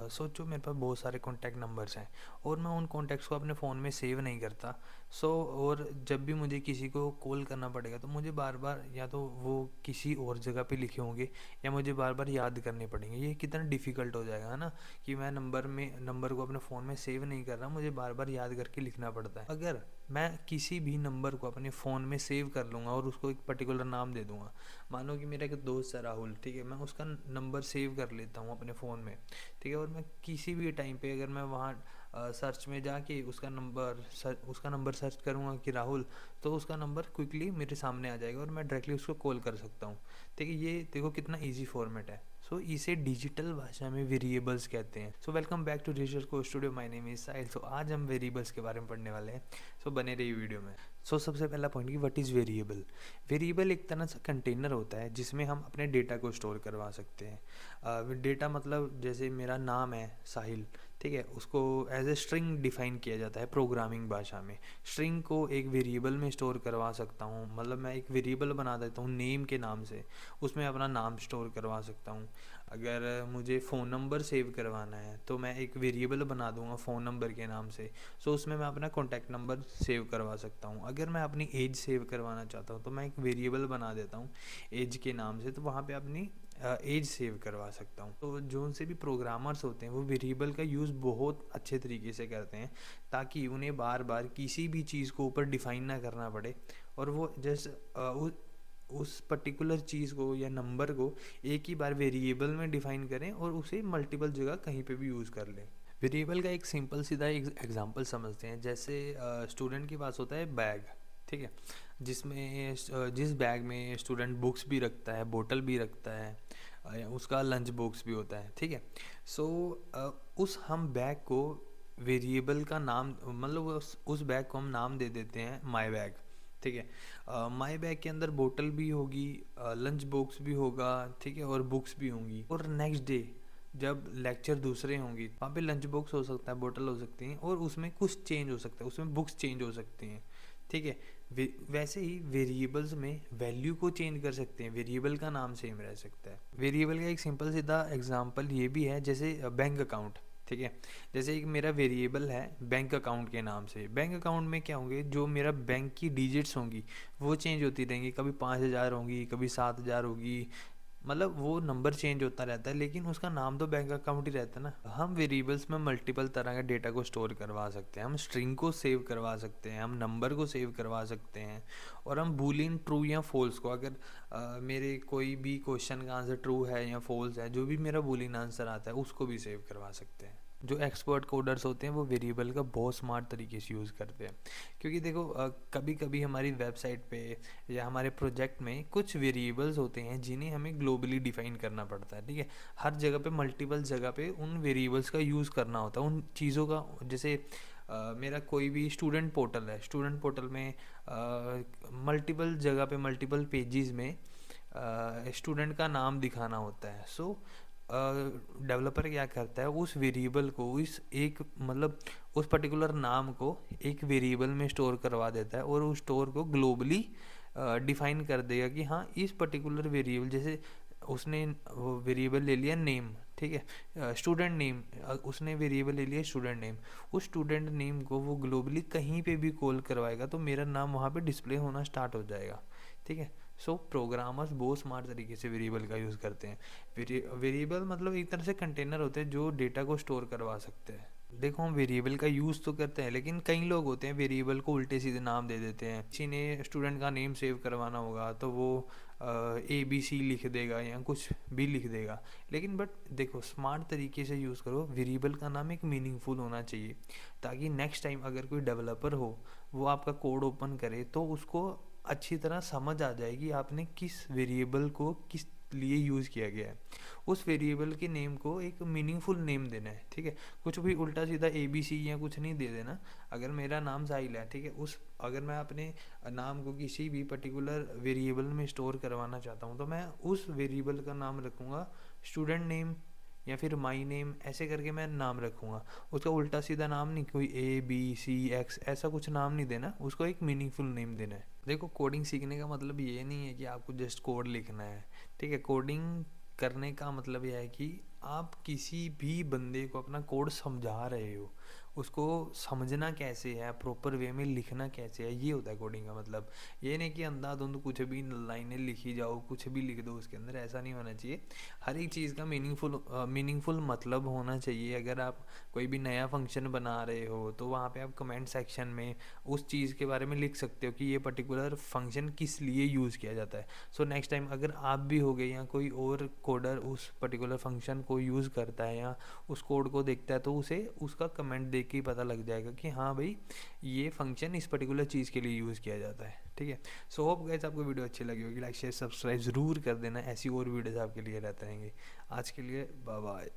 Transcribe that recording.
सोचो मेरे पास बहुत सारे कॉन्टैक्ट नंबर्स हैं और मैं उन कॉन्टैक्ट्स को अपने फ़ोन में सेव नहीं करता। और जब भी मुझे किसी को कॉल करना पड़ेगा तो मुझे बार बार या तो वो किसी और जगह पे लिखे होंगे या मुझे बार बार याद करने पड़ेंगे। ये कितना डिफ़िकल्ट हो जाएगा, है ना, कि मैं नंबर को अपने फ़ोन में सेव नहीं कर रहा, मुझे बार बार याद करके लिखना पड़ता है। अगर मैं किसी भी नंबर को अपने फ़ोन में सेव कर लूँगा और उसको एक पर्टिकुलर नाम दे दूँगा। मानो कि मेरा एक दोस्त है राहुल, ठीक है, मैं उसका नंबर सेव कर लेता हूँ अपने फ़ोन में, ठीक है, और मैं किसी भी टाइम पे अगर मैं वहाँ सर्च में जाके उसका नंबर सर्च करूँगा कि राहुल, तो उसका नंबर क्विकली मेरे सामने आ जाएगा और मैं डायरेक्टली उसको कॉल कर सकता हूँ। ठीक है, ये देखो कितना ईजी फॉर्मेट है। सो इसे डिजिटल भाषा में वेरिएबल्स कहते हैं। So welcome back to digital को studio, my name is Sahil. So आज हम वेरिएबल्स के बारे में पढ़ने वाले हैं। सो बने रहिए वीडियो में। सो सबसे पहला पॉइंट कि व्हाट इज़ वेरिएबल। वेरिएबल एक तरह से कंटेनर होता है जिसमें हम अपने डेटा को स्टोर करवा सकते हैं। डेटा मतलब जैसे मेरा नाम है साहिल, ठीक है, उसको एज ए स्ट्रिंग डिफाइन किया जाता है प्रोग्रामिंग भाषा में। स्ट्रिंग को एक वेरिएबल में स्टोर करवा सकता हूँ, मतलब मैं एक वेरिएबल बना देता हूँ नेम के नाम से, उसमें अपना नाम स्टोर करवा सकता हूँ। अगर मुझे फ़ोन नंबर सेव करवाना है तो मैं एक वेरिएबल बना दूंगा फ़ोन नंबर के नाम से। सो उसमें मैं अपना कॉन्टैक्ट नंबर सेव करवा सकता हूँ। अगर मैं अपनी एज सेव करवाना चाहता हूँ तो मैं एक वेरिएबल बना देता हूँ एज के नाम से, तो वहाँ पे अपनी एज सेव करवा सकता हूँ। तो जो उनसे भी प्रोग्रामर्स होते हैं वो वेरिएबल का यूज़ बहुत अच्छे तरीके से करते हैं ताकि उन्हें बार बार किसी भी चीज़ को ऊपर डिफ़ाइन ना करना पड़े, और वो जस्ट उस पर्टिकुलर चीज़ को या नंबर को एक ही बार वेरिएबल में डिफ़ाइन करें और उसे मल्टीपल जगह कहीं पे भी यूज़ कर लें। वेरिएबल का एक सिंपल सीधा एग्जांपल समझते हैं। जैसे स्टूडेंट के पास होता है बैग, ठीक है, जिस बैग में स्टूडेंट बुक्स भी रखता है, बोतल भी रखता है, उसका लंच बॉक्स भी होता है, ठीक है। सो उस हम बैग को वेरिएबल का नाम, मतलब उस बैग को हम नाम दे देते हैं माई बैग, ठीक है। माई बैग के अंदर बोतल भी होगी, लंच बॉक्स भी होगा, ठीक है, और बुक्स भी होंगी। और नेक्स्ट डे जब लेक्चर दूसरे होंगी वहाँ पे लंच बॉक्स हो सकता है, बोतल हो सकती हैं, और उसमें कुछ चेंज हो सकता है, उसमें बुक्स चेंज हो सकती हैं, ठीक है। वैसे ही वेरिएबल्स में वैल्यू को चेंज कर सकते हैं, वेरिएबल का नाम सेम रह सकता है। वेरिएबल का एक सिंपल सीधा एग्जांपल ये भी है, जैसे बैंक अकाउंट, ठीक है। जैसे एक मेरा वेरिएबल है बैंक अकाउंट के नाम से। बैंक अकाउंट में क्या होंगे, जो मेरा बैंक की डिजिट्स होंगी वो चेंज होती रहेंगी, कभी 5,000 होंगी, कभी 7,000 होगी, मतलब वो नंबर चेंज होता रहता है, लेकिन उसका नाम तो बैंक अकाउंट ही रहता है ना। हम वेरिएबल्स में मल्टीपल तरह का डेटा को स्टोर करवा सकते हैं। हम स्ट्रिंग को सेव करवा सकते हैं, हम नंबर को सेव करवा सकते हैं, और हम बूलियन ट्रू या फॉल्स को, अगर मेरे कोई भी क्वेश्चन का आंसर ट्रू है या फॉल्स है, जो भी मेरा बूलियन आंसर आता है उसको भी सेव करवा सकते हैं। जो एक्सपर्ट कोडर्स होते हैं वो वेरिएबल का बहुत स्मार्ट तरीके से यूज़ करते हैं, क्योंकि देखो कभी कभी हमारी वेबसाइट पे या हमारे प्रोजेक्ट में कुछ वेरिएबल्स होते हैं जिन्हें हमें ग्लोबली डिफाइन करना पड़ता है, ठीक है। हर जगह पे मल्टीपल जगह पे उन वेरिएबल्स का यूज़ करना होता है, उन चीज़ों का। जैसे मेरा कोई भी स्टूडेंट पोर्टल है, स्टूडेंट पोर्टल में मल्टीपल जगह पे मल्टीपल पेजेस में स्टूडेंट का नाम दिखाना होता है। सो डेवलपर क्या करता है, उस वेरिएबल को इस एक मतलब उस पर्टिकुलर नाम को एक वेरिएबल में स्टोर करवा देता है, और उस स्टोर को ग्लोबली डिफाइन कर देगा कि हाँ इस पर्टिकुलर वेरिएबल, जैसे उसने वो वेरिएबल ले लिया नेम, ठीक है, स्टूडेंट नेम, उसने वेरिएबल ले लिया स्टूडेंट नेम। उस स्टूडेंट नेम को वो ग्लोबली कहीं पे भी कॉल करवाएगा तो मेरा नाम वहाँ पे डिस्प्ले होना स्टार्ट हो जाएगा, ठीक है। सो प्रोग्रामर्स बहुत स्मार्ट तरीके से वेरिएबल का यूज़ करते हैं। वेरिएबल मतलब एक तरह से कंटेनर होते हैं जो डेटा को स्टोर करवा सकते हैं। देखो हम वेरिएबल का यूज़ तो करते हैं, लेकिन कई लोग होते हैं वेरिएबल को उल्टे सीधे नाम दे देते हैं। किसी ने स्टूडेंट का नेम सेव करवाना होगा तो वो ABC लिख देगा या कुछ भी लिख देगा, लेकिन बट देखो स्मार्ट तरीके से यूज़ करो। वेरिएबल का नाम एक मीनिंगफुल होना चाहिए, ताकि नेक्स्ट टाइम अगर कोई डेवलपर हो वो आपका कोड ओपन करे तो उसको अच्छी तरह समझ आ जाएगी आपने किस वेरिएबल को किस लिए यूज़ किया गया है। उस वेरिएबल के नेम को एक मीनिंगफुल नेम देना है, ठीक है। कुछ भी उल्टा सीधा ABC या कुछ नहीं दे देना। अगर मेरा नाम साहिल है, ठीक है, अगर मैं अपने नाम को किसी भी पर्टिकुलर वेरिएबल में स्टोर करवाना चाहता हूँ तो मैं उस वेरिएबल का नाम रखूँगा स्टूडेंट नेम या फिर माई नेम, ऐसे करके मैं नाम रखूँगा। उसका उल्टा सीधा नाम नहीं, कोई ABCX ऐसा कुछ नाम नहीं देना, उसको एक मीनिंगफुल नेम देना है। देखो कोडिंग सीखने का मतलब ये नहीं है कि आपको जस्ट कोड लिखना है, ठीक है। कोडिंग करने का मतलब यह है कि आप किसी भी बंदे को अपना कोड समझा रहे हो, उसको समझना कैसे है, प्रॉपर वे में लिखना कैसे है, ये होता है कोडिंग का मतलब। ये नहीं कि अंधाधुंध कुछ भी लाइनें लिखी जाओ, कुछ भी लिख दो उसके अंदर, ऐसा नहीं होना चाहिए। हर एक चीज़ का मीनिंगफुल मतलब होना चाहिए। अगर आप कोई भी नया फंक्शन बना रहे हो तो वहाँ पे आप कमेंट सेक्शन में उस चीज़ के बारे में लिख सकते हो कि ये पर्टिकुलर फंक्शन किस लिए यूज़ किया जाता है। सो नेक्स्ट टाइम अगर आप भी हो गए या कोई और कोडर उस पर्टिकुलर फंक्शन को यूज़ करता है या उस कोड को देखता है, तो उसे उसका कमेंट देख के ही पता लग जाएगा कि हाँ भाई, ये फंक्शन इस पर्टिकुलर चीज़ के लिए यूज़ किया जाता है। ठीक है। सो होप गाइस आपको वीडियो अच्छी लगी होगी। लाइक शेयर सब्सक्राइब ज़रूर कर देना, ऐसी और वीडियोज़ आपके लिए रहते रहेंगे। आज के लिए बाय बाय।